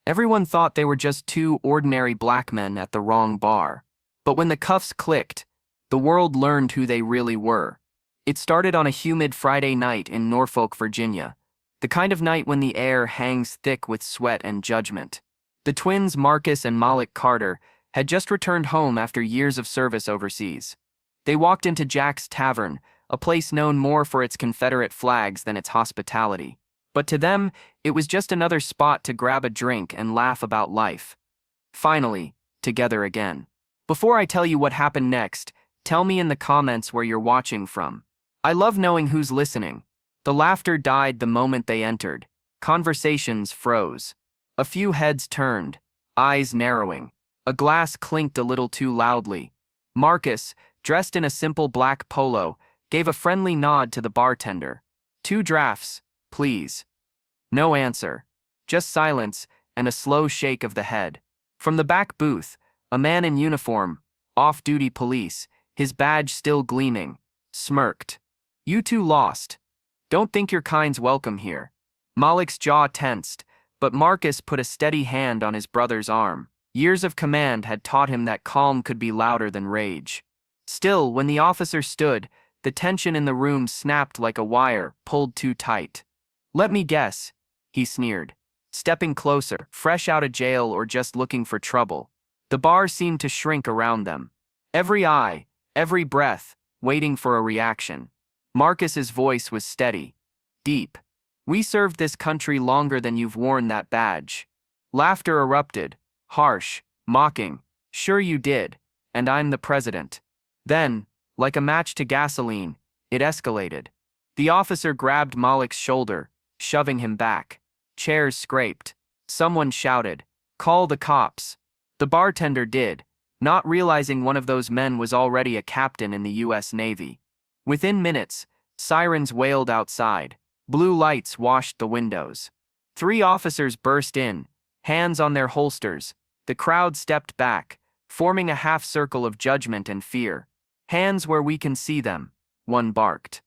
Everyone thought they were just two ordinary black men at the wrong bar. But when the cuffs clicked, the world learned who they really were. It started on a humid Friday night in Norfolk, Virginia, the kind of night when the air hangs thick with sweat and judgment. The twins Marcus and Malik Carter had just returned home after years of service overseas. They walked into Jack's Tavern, a place known more for its Confederate flags than its hospitality. But to them, it was just another spot to grab a drink and laugh about life. Finally, together again. Before I tell you what happened next, tell me in the comments where you're watching from. I love knowing who's listening. The laughter died the moment they entered. Conversations froze. A few heads turned, eyes narrowing. A glass clinked a little too loudly. Marcus, dressed in a simple black polo, gave a friendly nod to the bartender. 2 drafts, please. No answer. Just silence and a slow shake of the head. From the back booth, a man in uniform, off-duty police, his badge still gleaming, smirked. You two lost. Don't think your kind's welcome here. Malik's jaw tensed, but Marcus put a steady hand on his brother's arm. Years of command had taught him that calm could be louder than rage. Still, when the officer stood, the tension in the room snapped like a wire pulled too tight. Let me guess, he sneered, stepping closer, fresh out of jail or just looking for trouble. The bar seemed to shrink around them. Every eye, every breath, waiting for a reaction. Marcus's voice was steady, deep. We served this country longer than you've worn that badge. Laughter erupted, harsh, mocking. Sure you did, and I'm the president. Then, like a match to gasoline, it escalated. The officer grabbed Malik's shoulder, shoving him back. Chairs scraped. Someone shouted, "Call the cops." The bartender did, not realizing one of those men was already a captain in the U.S. Navy. Within minutes, sirens wailed outside. Blue lights washed the windows. 3 officers burst in, hands on their holsters. The crowd stepped back, forming a half-circle of judgment and fear. "Hands where we can see them," one barked.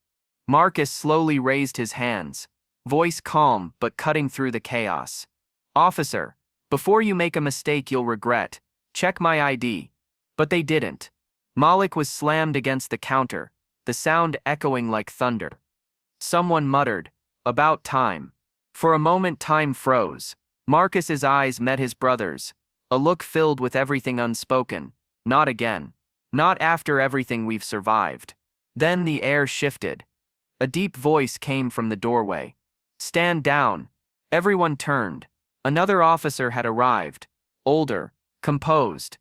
Marcus slowly raised his hands, voice calm but cutting through the chaos. "Officer, before you make a mistake you'll regret, check my ID." But they didn't. Malik was slammed against the counter, the sound echoing like thunder. Someone muttered, "About time." For a moment time froze. Marcus's eyes met his brother's, a look filled with everything unspoken. Not again. Not after everything we've survived. Then the air shifted. A deep voice came from the doorway. "Stand down." Everyone turned. Another officer had arrived, older, composed.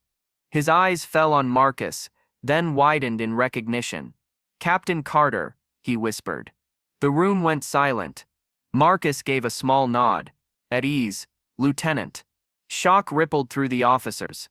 His eyes fell on Marcus, then widened in recognition. "Captain Carter," he whispered. The room went silent. Marcus gave a small nod. "At ease, Lieutenant." Shock rippled through the officers.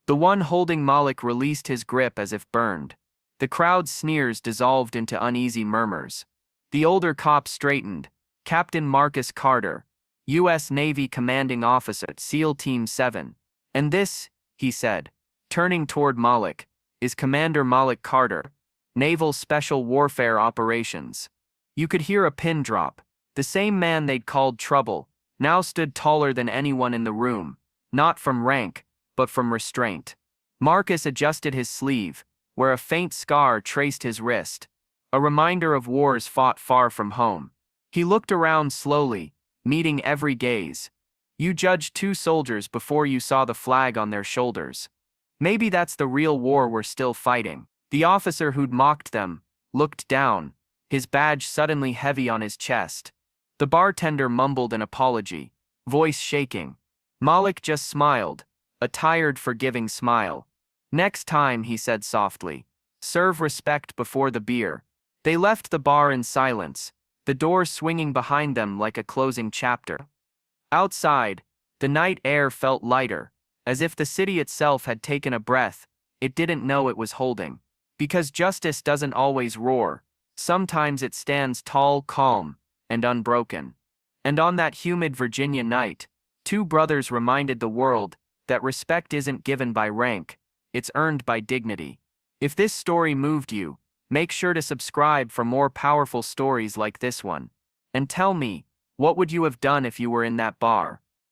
The one holding Malik released his grip as if burned. The crowd's sneers dissolved into uneasy murmurs. The older cop straightened. "Captain Marcus Carter, U.S. Navy Commanding Officer, SEAL Team 7. And this," he said, turning toward Malik, "is Commander Malik Carter, Naval Special Warfare Operations." You could hear a pin drop. The same man they'd called trouble now stood taller than anyone in the room, not from rank, but from restraint. Marcus adjusted his sleeve, where a faint scar traced his wrist, a reminder of wars fought far from home. He looked around slowly, meeting every gaze. You judged 2 soldiers before you saw the flag on their shoulders. Maybe that's the real war we're still fighting. The officer who'd mocked them looked down, his badge suddenly heavy on his chest. The bartender mumbled an apology, voice shaking. Malik just smiled, a tired, forgiving smile. "Next time," he said softly, "serve respect before the beer." They left the bar in silence, the door swinging behind them like a closing chapter. Outside, the night air felt lighter, as if the city itself had taken a breath it didn't know it was holding. Because justice doesn't always roar. Sometimes it stands tall, calm, and unbroken. And on that humid Virginia night, 2 brothers reminded the world that respect isn't given by rank, it's earned by dignity. If this story moved you, make sure to subscribe for more powerful stories like this one. And tell me, what would you have done if you were in that bar?